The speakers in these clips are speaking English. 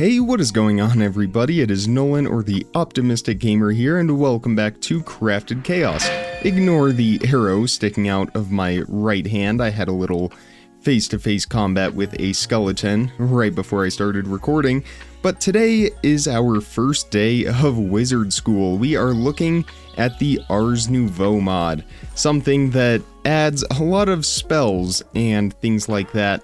Hey, what is going on everybody? It is Nolan, or the Optimistic Gamer here, and welcome back to Crafted Chaos. Ignore the arrow sticking out of my right hand. I had a little face-to-face combat with a skeleton right before I started recording, but today is our first day of Wizard School. We are looking at the Nouveau mod, something that adds a lot of spells and things like that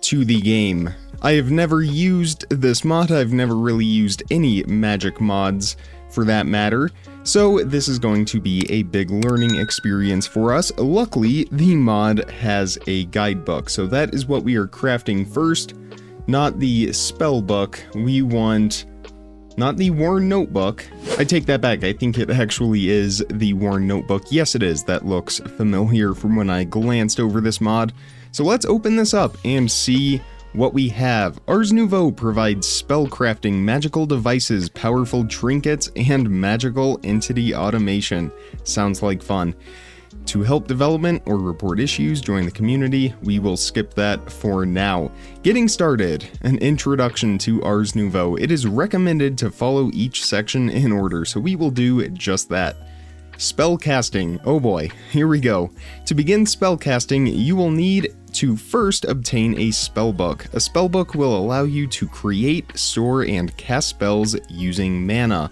to the game. I have never used this mod. I've never really used any magic mods for that matter, so this is going to be a big learning experience for us. Luckily, the mod has a guidebook, so that is what we are crafting first, not the spell book. We want not the worn notebook. I take that back. I think it actually is the worn notebook. Yes, it is. That looks familiar from when I glanced over this mod. So let's open this up and see what we have. Ars Nouveau provides spellcrafting, magical devices, powerful trinkets, and magical entity automation. Sounds like fun. To help development or report issues, join the community. We will skip that for now. Getting started, an introduction to Ars Nouveau. It is recommended to follow each section in order, so we will do just that. Spellcasting. Oh boy, here we go. To begin spellcasting, you will need to first obtain a spellbook. A spellbook will allow you to create, store, and cast spells using mana.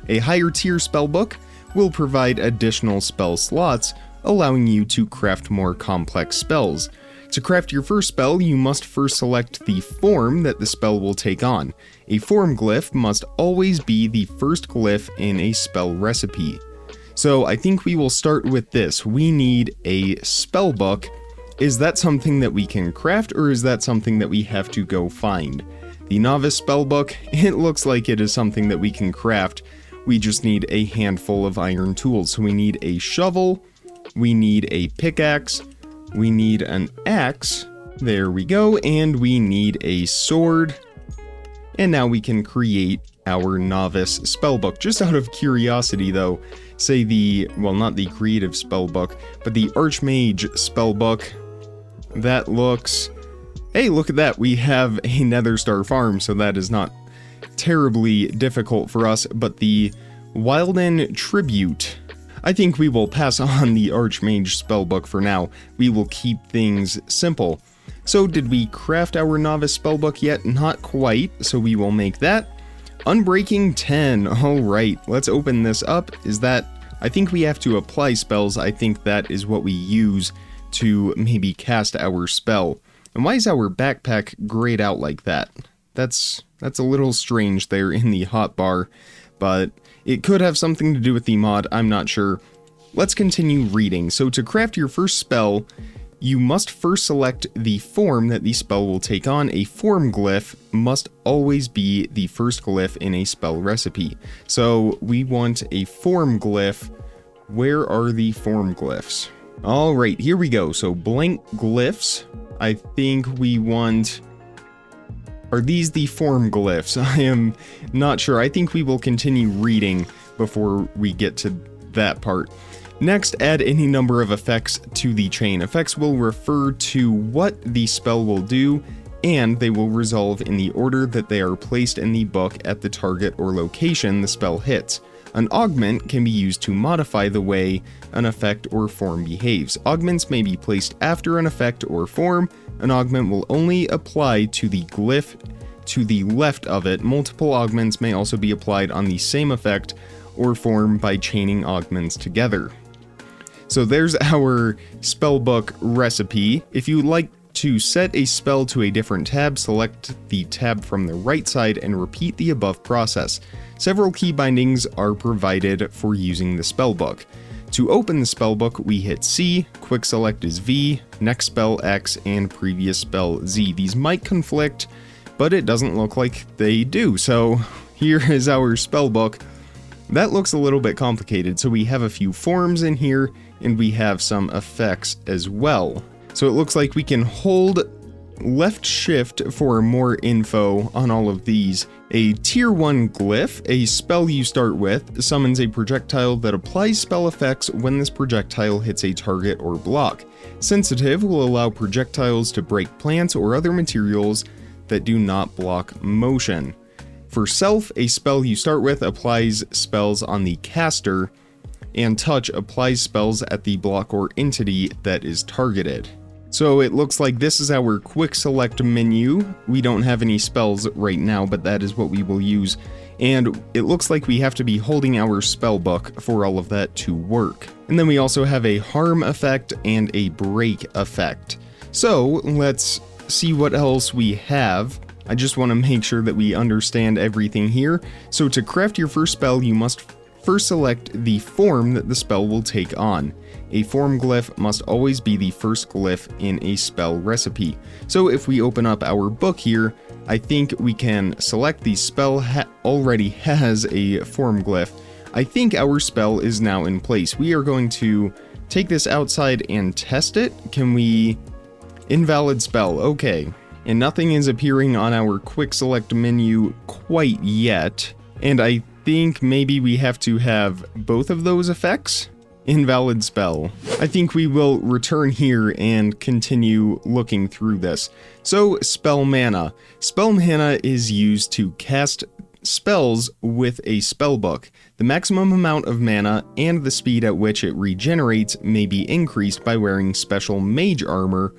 A higher tier spellbook will provide additional spell slots, allowing you to craft more complex spells. To craft your first spell, you must first select the form that the spell will take on. A form glyph must always be the first glyph in a spell recipe. So I think we will start with this. We need a spellbook. Is that something that we can craft, or is that something that we have to go find? The novice spellbook, it looks like it is something that we can craft. We just need a handful of iron tools. So we need a shovel, we need a pickaxe, we need an axe, there we go, and we need a sword. And now we can create our novice spellbook. Just out of curiosity though, say not the creative spellbook, but the Archmage spellbook, that looks, hey, look at that, we have a Nether Star farm, so that is not terribly difficult for us. But the Wilden Tribute, I think we will pass on the Archmage spellbook for now. We will keep things simple. So did we craft our novice spellbook yet? Not quite, so we will make that. Unbreaking 10, alright, let's open this up. I think we have to apply spells. I think that is what we use to maybe cast our spell. And why is our backpack grayed out like that? That's a little strange there in the hotbar, but it could have something to do with the mod, I'm not sure. Let's continue reading. So to craft your first spell, you must first select the form that the spell will take on. A form glyph must always be the first glyph in a spell recipe. So we want a form glyph. Where are the form glyphs? Alright, here we go. So blank glyphs. I think we want... Are these the form glyphs? I am not sure. I think we will continue reading before we get to that part. Next, add any number of effects to the chain. Effects will refer to what the spell will do, and they will resolve in the order that they are placed in the book at the target or location the spell hits. An augment can be used to modify the way an effect or form behaves. Augments may be placed after an effect or form. An augment will only apply to the glyph to the left of it. Multiple augments may also be applied on the same effect or form by chaining augments together. So there's our spellbook recipe. If you would like to set a spell to a different tab, select the tab from the right side and repeat the above process. Several key bindings are provided for using the spellbook. To open the spellbook, we hit C, quick select is V, next spell X, and previous spell Z. These might conflict, but it doesn't look like they do. So here is our spellbook. That looks a little bit complicated. So we have a few forms in here, and we have some effects as well. So it looks like we can hold left shift for more info on all of these. A tier 1 glyph, a spell you start with, summons a projectile that applies spell effects when this projectile hits a target or block. Sensitive will allow projectiles to break plants or other materials that do not block motion. For Self, a spell you start with applies spells on the caster, and Touch applies spells at the block or entity that is targeted. So it looks like this is our quick select menu. We don't have any spells right now, but that is what we will use. And it looks like we have to be holding our spell book for all of that to work. And then we also have a harm effect and a break effect. So let's see what else we have. I just want to make sure that we understand everything here. So to craft your first spell, you must first select the form that the spell will take on. A form glyph must always be the first glyph in a spell recipe. So if we open up our book here, I think we can select the spell already has a form glyph. I think our spell is now in place. We are going to take this outside and test it. Can we... Invalid spell, okay. And nothing is appearing on our quick select menu quite yet. And I think maybe we have to have both of those effects? Invalid spell. I think we will return here and continue looking through this. So, spell mana. Spell mana is used to cast spells with a spellbook. The maximum amount of mana and the speed at which it regenerates may be increased by wearing special mage armor,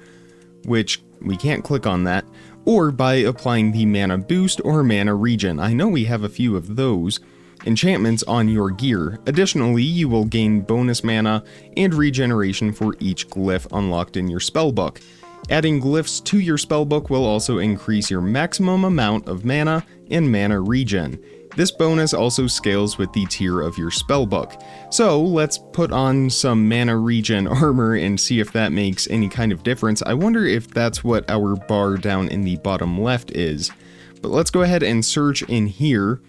which we can't click on that, or by applying the mana boost or mana regen. I know we have a few of those. Enchantments on your gear. Additionally, you will gain bonus mana and regeneration for each glyph unlocked in your spellbook. Adding glyphs to your spellbook will also increase your maximum amount of mana and mana regen. This bonus also scales with the tier of your spellbook. So let's put on some mana regen armor and see if that makes any kind of difference. I wonder if that's what our bar down in the bottom left is. But let's go ahead and search in here.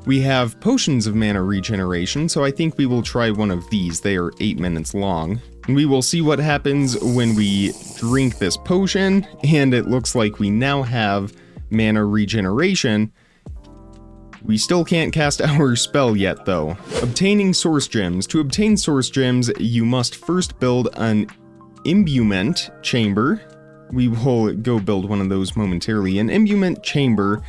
We have potions of mana regeneration, so I think we will try one of these. They are 8 minutes long. And we will see what happens when we drink this potion, and it looks like we now have mana regeneration. We still can't cast our spell yet, though. Obtaining source gems. To obtain source gems, you must first build an imbuement chamber. We will go build one of those momentarily. An imbuement chamber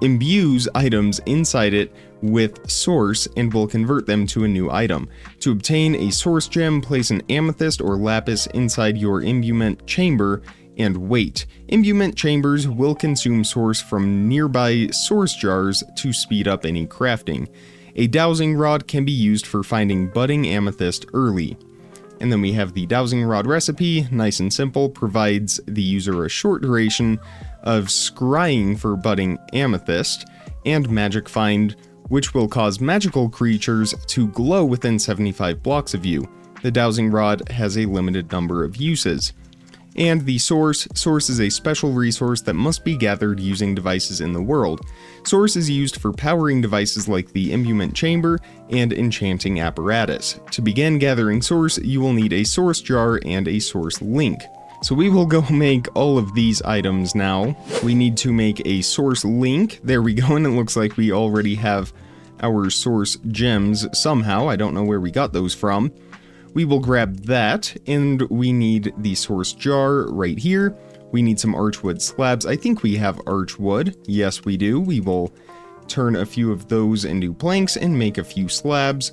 imbues items inside it with source and will convert them to a new item. To obtain a source gem, place an amethyst or lapis inside your imbuement chamber and wait. Imbuement chambers will consume source from nearby source jars to speed up any crafting. A dowsing rod can be used for finding budding amethyst early. And then we have the dowsing rod recipe, nice and simple, provides the user a short duration of scrying for budding amethyst, and magic find, which will cause magical creatures to glow within 75 blocks of you. The dowsing rod has a limited number of uses. And the source is a special resource that must be gathered using devices in the world. Source is used for powering devices like the imbuement chamber and enchanting apparatus. To begin gathering source, you will need a source jar and a source link. So we will go make all of these items now. We need to make a source link. There we go, and it looks like we already have our source gems somehow. I don't know where we got those from. We will grab that, and we need the source jar right here. We need some archwood slabs. I think we have archwood. Yes, we do. We will turn a few of those into planks and make a few slabs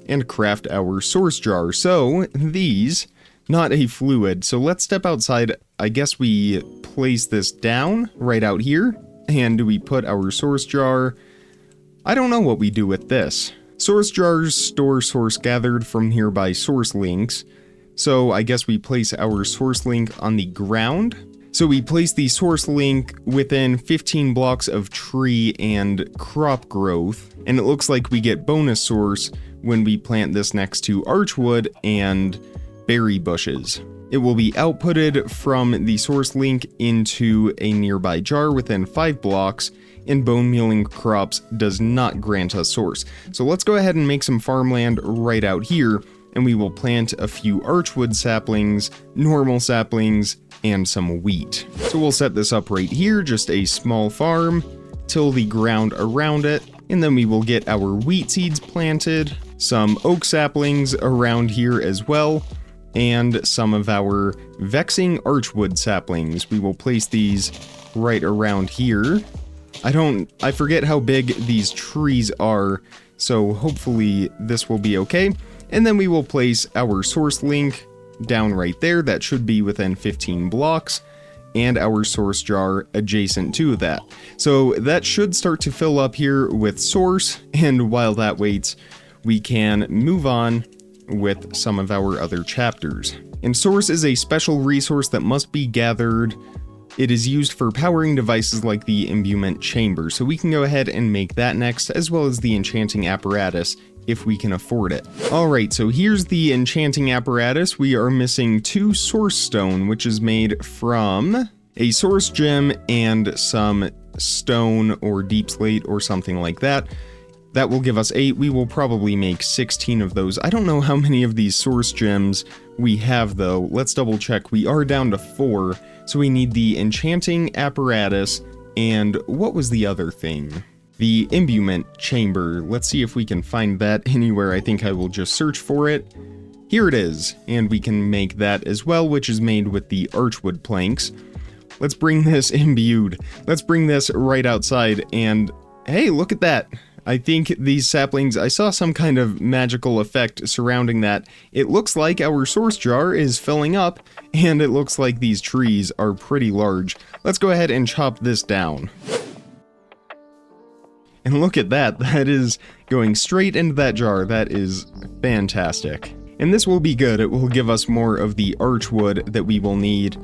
and craft our source jar. So these, not a fluid. So let's step outside. I guess we place this down right out here, and we put our source jar. I don't know what we do with this. Source jars store source gathered from nearby source links, so I guess we place our source link on the ground. So we place the source link within 15 blocks of tree and crop growth, and it looks like we get bonus source when we plant this next to archwood and berry bushes. It will be outputted from the source link into a nearby jar within 5 blocks, and bone mealing crops does not grant us source. So let's go ahead and make some farmland right out here, and we will plant a few archwood saplings, normal saplings, and some wheat. So we'll set this up right here, just a small farm, till the ground around it, and then we will get our wheat seeds planted, some oak saplings around here as well, and some of our vexing archwood saplings. We will place these right around here. I forget how big these trees are, so hopefully this will be okay. And then we will place our source link down right there. That should be within 15 blocks, and our source jar adjacent to that. So that should start to fill up here with source, and while that waits, we can move on with some of our other chapters. And source is a special resource that must be gathered. It is used for powering devices like the imbuement chamber, so we can go ahead and make that next, as well as the enchanting apparatus if we can afford it. Alright, so here's the enchanting apparatus. We are missing 2 source stone, which is made from a source gem and some stone or deep slate or something like that. That will give us 8. We will probably make 16 of those. I don't know how many of these source gems we have though. Let's double check. We are down to 4. So we need the enchanting apparatus, and what was the other thing? The imbuement chamber. Let's see if we can find that anywhere. I think I will just search for it. Here it is, and we can make that as well, which is made with the archwood planks. Let's bring this imbued. Let's bring this right outside, and hey, look at that. I think these saplings, I saw some kind of magical effect surrounding that. It looks like our source jar is filling up, and it looks like these trees are pretty large. Let's go ahead and chop this down. And look at that, that is going straight into that jar. That is fantastic. And this will be good. It will give us more of the archwood that we will need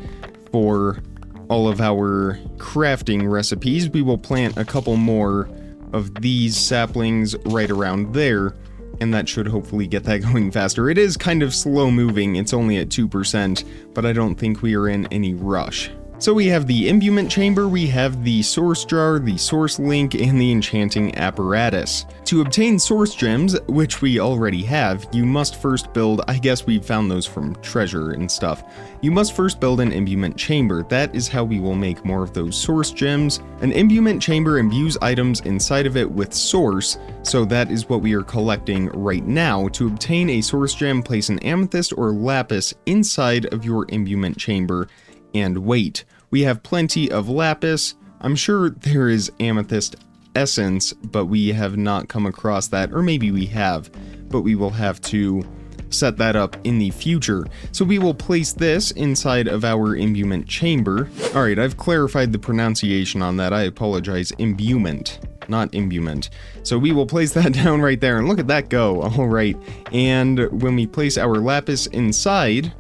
for all of our crafting recipes. We will plant a couple more of these saplings right around there, and that should hopefully get that going faster. It is kind of slow moving, it's only at 2%, but I don't think we are in any rush. So we have the imbuement chamber, we have the source jar, the source link, and the enchanting apparatus. To obtain source gems, which we already have, you must first build, I guess we found those from treasure and stuff. You must first build an imbuement chamber. That is how we will make more of those source gems. An imbuement chamber imbues items inside of it with source, so that is what we are collecting right now. To obtain a source gem, place an amethyst or lapis inside of your imbuement chamber and wait. We have plenty of lapis. I'm sure there is amethyst essence, but we have not come across that, or maybe we have, but we will have to set that up in the future. So we will place this inside of our imbuement chamber. Alright, I've clarified the pronunciation on that. I apologize. Imbuement, not imbuement. So we will place that down right there, and look at that go. Alright, and when we place our lapis inside,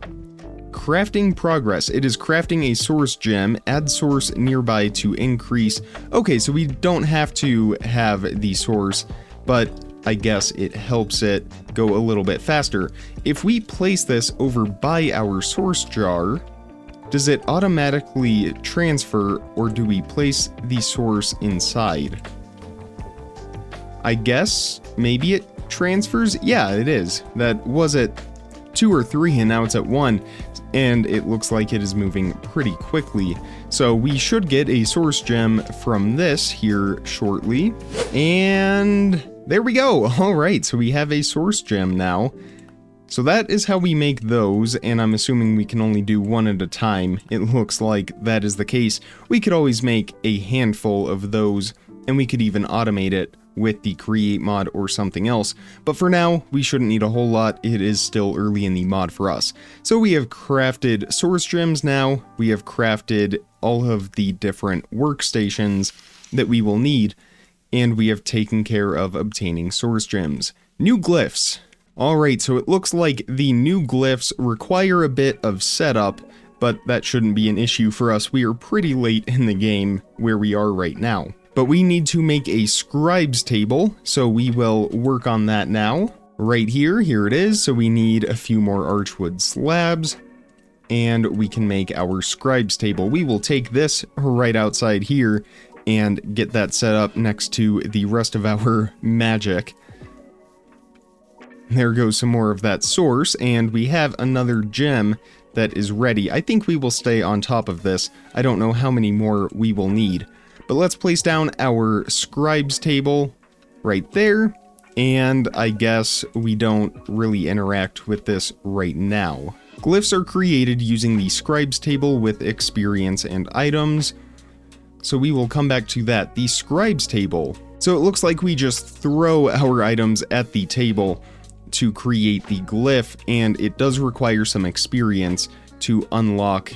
crafting progress. It is crafting a source gem. Add source nearby to increase. Okay, so we don't have to have the source, but I guess it helps it go a little bit faster. If we place this over by our source jar, does it automatically transfer, or do we place the source inside? I guess maybe it transfers. Yeah, it is. That was at 2 or 3 and now it's at 1. And it looks like it is moving pretty quickly. So we should get a source gem from this here shortly. And there we go. All right, so we have a source gem now. So that is how we make those, and I'm assuming we can only do one at a time. It looks like that is the case. We could always make a handful of those, and we could even automate it with the create mod or something else, but for now we shouldn't need a whole lot. It is still early in the mod for us. So we have crafted source gems now, we have crafted all of the different workstations that we will need, and we have taken care of obtaining source gems. New glyphs. Alright, so it looks like the new glyphs require a bit of setup, but that shouldn't be an issue for us. We are pretty late in the game where we are right now. But we need to make a scribes table, so we will work on that now. Right here, here it is, so we need a few more archwood slabs, and we can make our scribes table. We will take this right outside here and get that set up next to the rest of our magic. There goes some more of that source, and we have another gem that is ready. I think we will stay on top of this. I don't know how many more we will need. But let's place down our scribes table right there, and I guess we don't really interact with this right now. Glyphs are created using the scribes table with experience and items. So we will come back to that. The scribes table. So it looks like we just throw our items at the table to create the glyph, and it does require some experience to unlock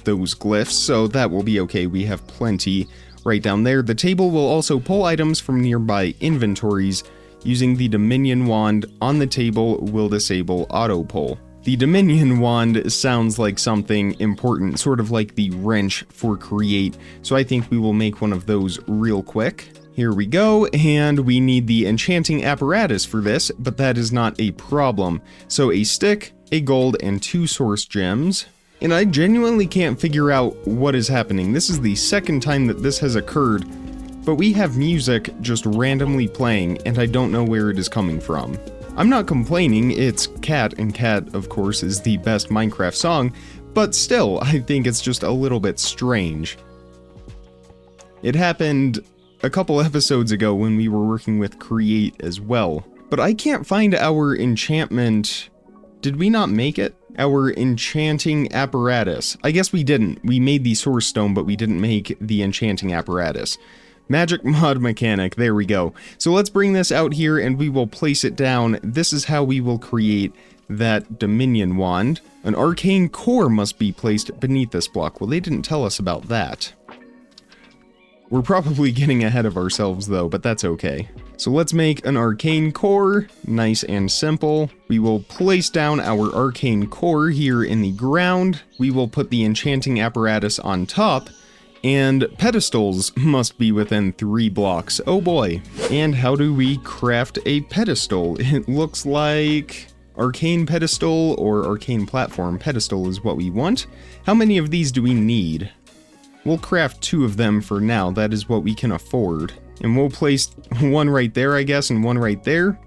those glyphs, so that will be okay. We have plenty right down there. The table will also pull items from nearby inventories. Using the Dominion wand on the table will disable auto pull. The Dominion wand sounds like something important, sort of like the wrench for create, so I think we will make one of those real quick. Here we go, and we need the enchanting apparatus for this, but that is not a problem. So a stick, a gold, and 2 source gems. And I genuinely can't figure out what is happening. This is the second time that this has occurred, but we have music just randomly playing, and I don't know where it is coming from. I'm not complaining, it's Cat, and Cat, of course, is the best Minecraft song, but still, I think it's just a little bit strange. It happened a couple episodes ago when we were working with Create as well, but I can't find our enchantment. Did we not make it? Our enchanting apparatus. I guess we didn't. We made the source stone, but we didn't make the enchanting apparatus. Magic mod mechanic, there we go. So let's bring this out here and we will place it down. This is how we will create that Dominion wand. An arcane core must be placed beneath this block. Well, they didn't tell us about that. We're probably getting ahead of ourselves though, but that's okay. So let's make an arcane core, nice and simple. We will place down our arcane core here in the ground. We will put the enchanting apparatus on top, and pedestals must be within 3 blocks. Oh boy. And how do we craft a pedestal? It looks like arcane pedestal or arcane platform pedestal is what we want. How many of these do we need? We'll craft 2 of them for now. That is what we can afford. And we'll place one right there, I guess, and one right there.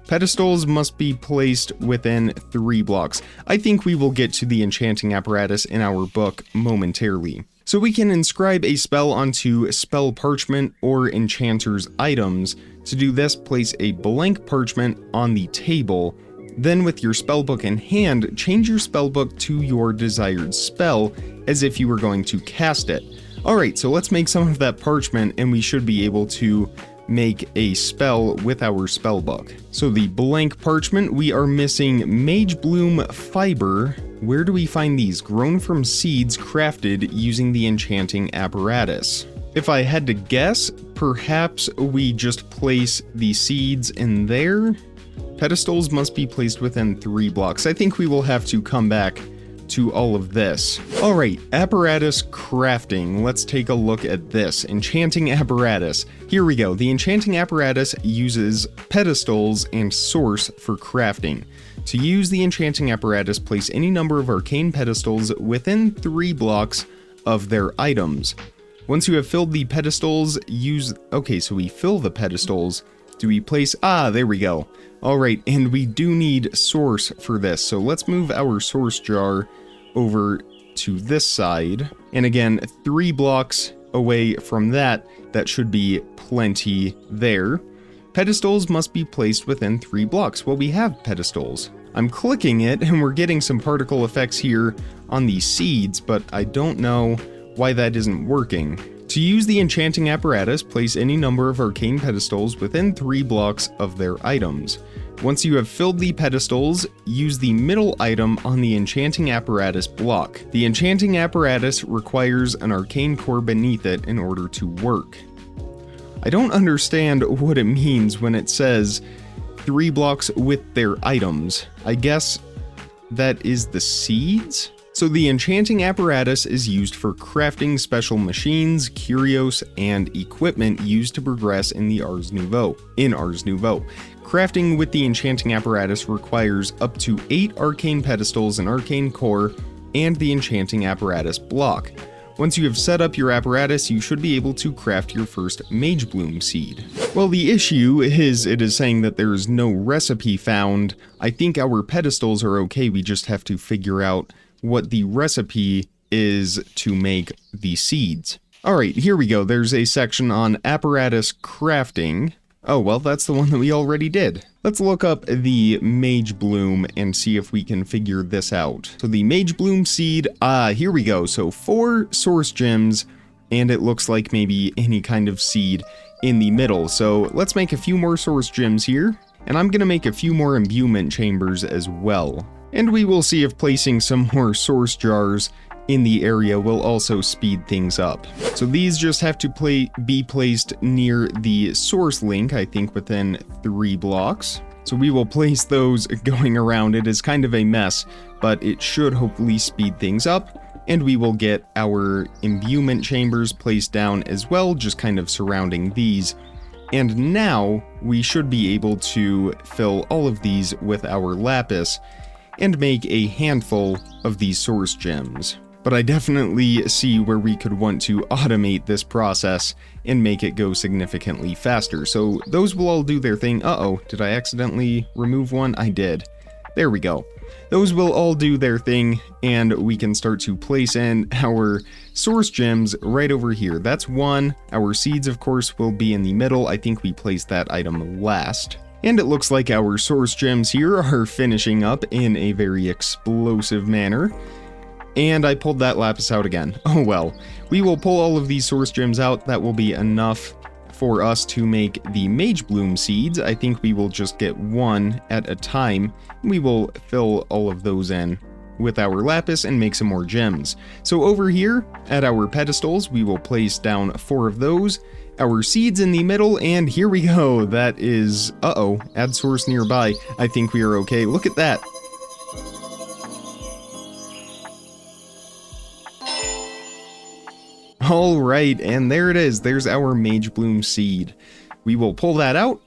Pedestals must be placed within 3 blocks. I think we will get to the enchanting apparatus in our book momentarily. So we can inscribe a spell onto spell parchment or enchanter's items. To do this, place a blank parchment on the table. Then with your spellbook in hand, change your spellbook to your desired spell as if you were going to cast it. Alright, so let's make some of that parchment and we should be able to make a spell with our spellbook. So the blank parchment, we are missing Mage Bloom fiber. Where do we find these? Grown from seeds crafted using the enchanting apparatus. If I had to guess, perhaps we just place the seeds in there. Pedestals must be placed within 3 blocks. I think we will have to come back to all of this. Alright, apparatus crafting. Let's take a look at this. Enchanting apparatus. Here we go. The enchanting apparatus uses pedestals and source for crafting. To use the enchanting apparatus, place any number of arcane pedestals within 3 blocks of their items. Once you have filled the pedestals, okay, so we fill the pedestals. Do we place... there we go. Alright, and we do need source for this, so let's move our source jar over to this side. And again, 3 blocks away from that, that should be plenty there. Pedestals must be placed within 3 blocks. Well, we have pedestals. I'm clicking it, and we're getting some particle effects here on the seeds, but I don't know why that isn't working. To use the enchanting apparatus, place any number of arcane pedestals within 3 blocks of their items. Once you have filled the pedestals, use the middle item on the enchanting apparatus block. The enchanting apparatus requires an arcane core beneath it in order to work. I don't understand what it means when it says 3 blocks with their items. I guess that is the seeds? So the enchanting apparatus is used for crafting special machines, curios, and equipment used to progress in the Ars Nouveau. Crafting with the enchanting apparatus requires up to 8 arcane pedestals, an arcane core, and the enchanting apparatus block. Once you have set up your apparatus, you should be able to craft your first Mage Bloom seed. Well, the issue is it is saying that there is no recipe found. I think our pedestals are okay, we just have to figure out what the recipe is to make the seeds. Alright, here we go. There's a section on apparatus crafting. Oh, well, that's the one that we already did. Let's look up the Mage Bloom and see if we can figure this out. So the Mage Bloom seed, here we go. So 4 source gems, and it looks like maybe any kind of seed in the middle. So let's make a few more source gems here, and I'm gonna make a few more imbuement chambers as well. And we will see if placing some more source jars in the area will also speed things up. So these just have to be placed near the source link, I think within 3 blocks. So we will place those going around. It is kind of a mess, but it should hopefully speed things up. And we will get our imbuement chambers placed down as well, just kind of surrounding these. And now we should be able to fill all of these with our lapis and make a handful of these source gems. But I definitely see where we could want to automate this process and make it go significantly faster. So those will all do their thing. Uh-oh, did I accidentally remove one? I did. There we go. Those will all do their thing, and we can start to place in our source gems right over here. That's one. Our seeds, of course, will be in the middle. I think we placed that item last. And it looks like our source gems here are finishing up in a very explosive manner. And I pulled that lapis out again. Oh well. We will pull all of these source gems out. That will be enough for us to make the Mage Bloom seeds. I think we will just get one at a time. We will fill all of those in with our lapis and make some more gems. So over here at our pedestals, we will place down 4 of those. Our seeds in the middle, and here we go. That is, add source nearby. I think we are okay. Look at that. Alright, and there it is. There's our Mage Bloom seed. We will pull that out,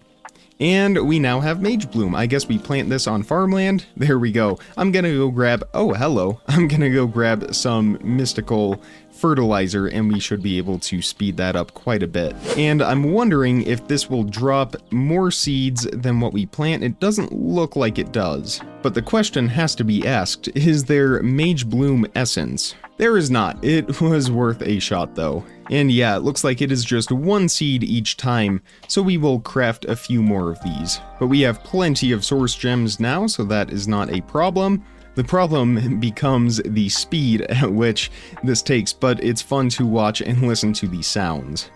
and we now have Mage Bloom. I guess we plant this on farmland. There we go. I'm gonna go grab, oh hello, I'm gonna go grab some mystical fertilizer, and we should be able to speed that up quite a bit. And I'm wondering if this will drop more seeds than what we plant. It doesn't look like it does. But the question has to be asked, is there Mage Bloom essence? There is not. It was worth a shot though. And yeah, it looks like it is just 1 seed each time, so we will craft a few more of these. But we have plenty of source gems now, so that is not a problem. The problem becomes the speed at which this takes, but it's fun to watch and listen to the sounds.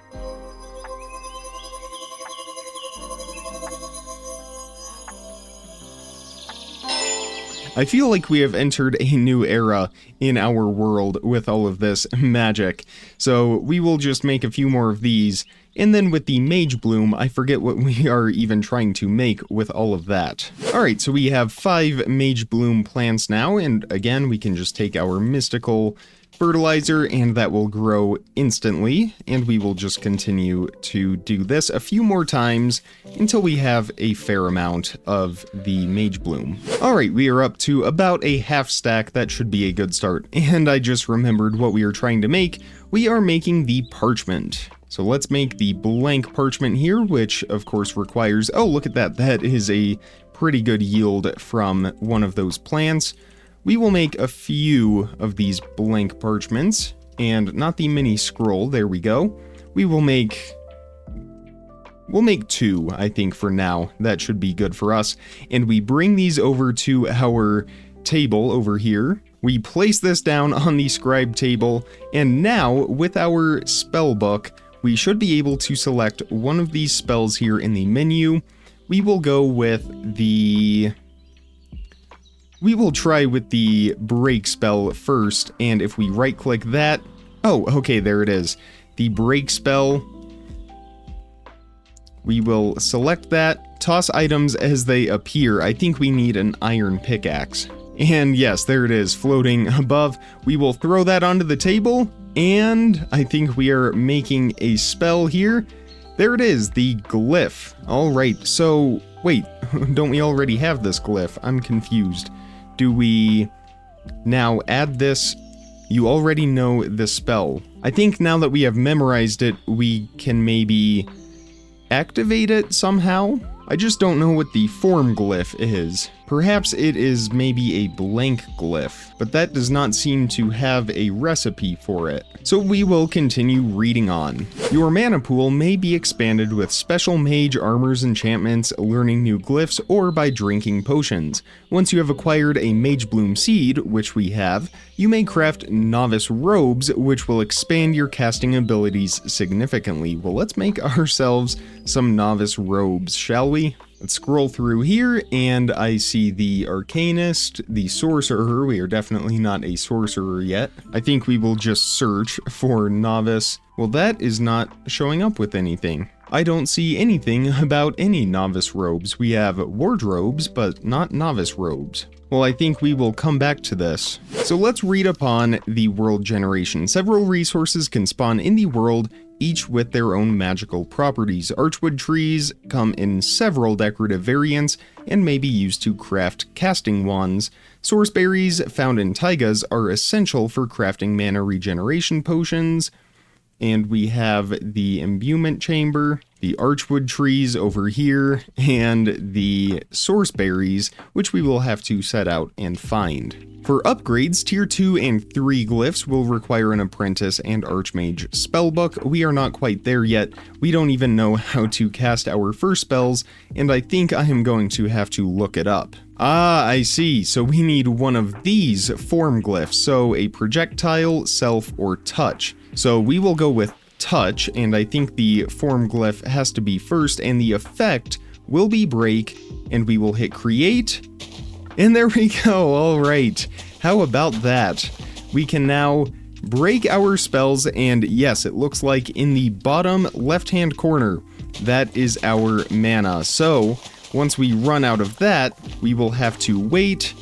I feel like we have entered a new era in our world with all of this magic. So we will just make a few more of these, and then with the Mage Bloom, I forget what we are even trying to make with all of that. Alright, so we have 5 Mage Bloom plants now, and again, we can just take our mystical fertilizer, and that will grow instantly, and we will just continue to do this a few more times until we have a fair amount of the Mage Bloom. Alright, we are up to about a half stack. That should be a good start. And I just remembered what we are trying to make. We are making the parchment. So let's make the blank parchment here, which of course requires, oh look at that, that is a pretty good yield from one of those plants. We will make a few of these blank parchments, and not the mini scroll, there we go. We'll make 2, I think, for now. That should be good for us. And we bring these over to our table over here. We place this down on the scribe table, and now, with our spell book, we should be able to select one of these spells here in the menu. We will go with the... We will try with the break spell first, and if we right click that, oh, okay, there it is. The break spell, we will select that, toss items as they appear. I think we need an iron pickaxe. And yes, there it is, floating above. We will throw that onto the table, and I think we are making a spell here. There it is, the glyph. Alright, so, wait, don't we already have this glyph? I'm confused. Do we now add this? You already know the spell. I think now that we have memorized it, we can maybe activate it somehow? I just don't know what the form glyph is. Perhaps it is maybe a blank glyph, but that does not seem to have a recipe for it. So we will continue reading on. Your mana pool may be expanded with special mage armors, enchantments, learning new glyphs, or by drinking potions. Once you have acquired a mage bloom seed, which we have, you may craft novice robes, which will expand your casting abilities significantly. Well, let's make ourselves some novice robes, shall we? Let's scroll through here, and I see the Arcanist, the Sorcerer. We are definitely not a Sorcerer yet. I think we will just search for Novice. Well, that is not showing up with anything. I don't see anything about any Novice robes. We have wardrobes, but not Novice robes. Well, I think we will come back to this. So let's read upon the world generation. Several resources can spawn in the world, each with their own magical properties. Archwood trees come in several decorative variants and may be used to craft casting wands. Source berries found in taigas are essential for crafting mana regeneration potions. And we have the imbuement chamber, the archwood trees over here, and the source berries, which we will have to set out and find. For upgrades, tier 2 and 3 glyphs will require an apprentice and archmage spellbook. We are not quite there yet. We don't even know how to cast our first spells, and I think I am going to have to look it up. Ah, I see. So we need one of these form glyphs, so a projectile, self, or touch. So we will go with touch, and I think the form glyph has to be first, and the effect will be break, and we will hit create. And there we go, alright. How about that? We can now break our spells, and yes, it looks like in the bottom left-hand corner, that is our mana. So, once we run out of that, we will have to wait,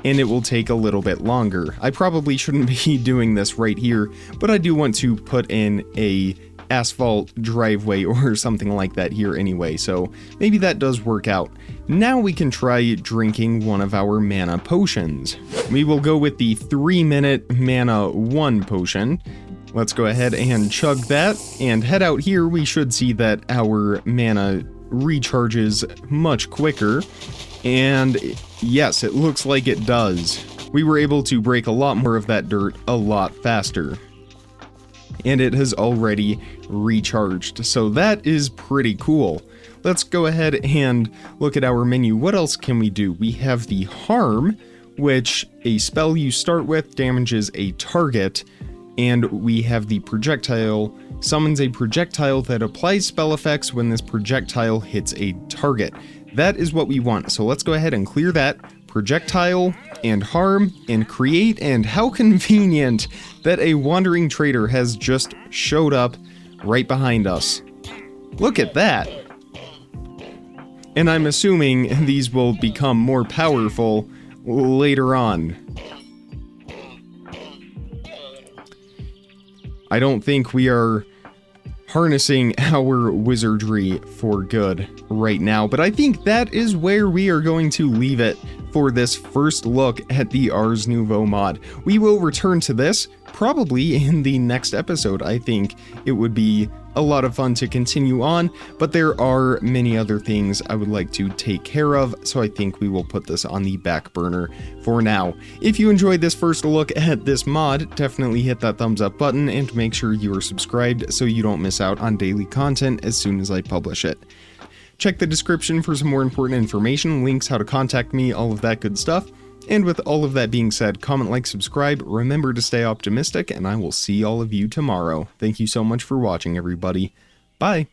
and it will take a little bit longer. I probably shouldn't be doing this right here, but I do want to put in a asphalt driveway or something like that here anyway, so maybe that does work out. Now we can try drinking one of our mana potions. We will go with the 3-minute mana 1 potion. Let's go ahead and chug that, and head out here. We should see that our mana recharges much quicker, and yes, it looks like it does. We were able to break a lot more of that dirt a lot faster, and it has already recharged, so that is pretty cool. Let's go ahead and look at our menu. What else can we do? We have the harm, which a spell you start with damages a target, and we have the projectile, summons a projectile that applies spell effects when this projectile hits a target. That is what we want, so let's go ahead and clear that. Projectile and harm and create, and how convenient that a wandering trader has just showed up right behind us. Look at that. And I'm assuming these will become more powerful later on. I don't think we are harnessing our wizardry for good right now, but I think that is where we are going to leave it for this first look at the Ars Nouveau mod. We will return to this probably in the next episode. I think it would be a lot of fun to continue on, but there are many other things I would like to take care of, so I think we will put this on the back burner for now. If you enjoyed this first look at this mod, definitely hit that thumbs up button and make sure you are subscribed so you don't miss out on daily content as soon as I publish it. Check the description for some more important information, links, how to contact me, all of that good stuff. And with all of that being said, comment, like, subscribe, remember to stay optimistic, and I will see all of you tomorrow. Thank you so much for watching, everybody. Bye!